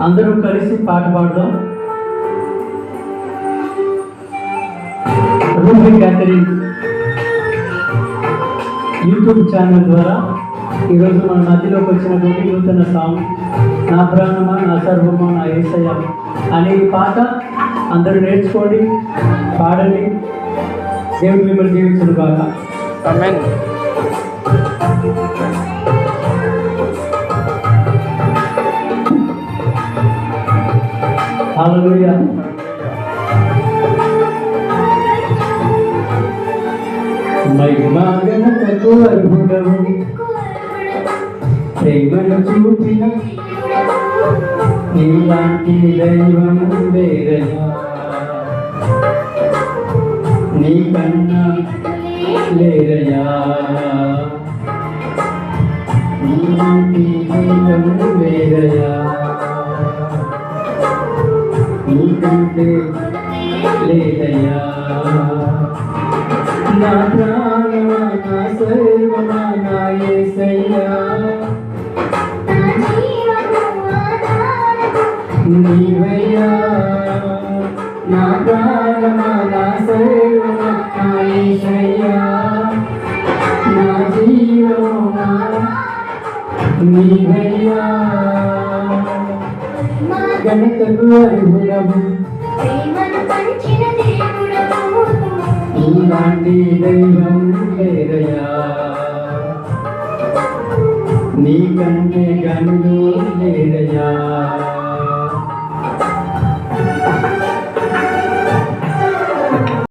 అందరూ కలిసి పాట పాడదాం. రూబీ క్యాథరిన్ యూట్యూబ్ ఛానల్ ద్వారా ఈరోజు మన మధ్యలోకి వచ్చినటువంటి నూతన సాంగ్ నా ప్రాణమా నా సర్వమా నా యేసయ్య అనే ఈ పాట అందరూ నేర్చుకోండి, పాడండి. దేవుడు మిమ్మల్ని దీవించును గాక. ఆమేన్. హల్లెలూయా. మహిమా ఘనతకు అర్హుడవు, ప్రేమను చూపిన నీలాంటి దైవం వేరయ్యా, నీకన్నా లేరయ్యా, నీలాంటి దైవం వేరయ్యా, నీకంటే లేదయ్యా. నా ప్రాణమా నా సర్వమా నా యేసయ్యా, నీవయ్యా. నా ప్రాణమా నా సర్వమా నా యేసయ్యా, నా జీవమా నీవయ్యా. ఘనతకు అర్హుడవు, నీలాంటి దైవం లేరయ్యా, నీకంటే గనుడు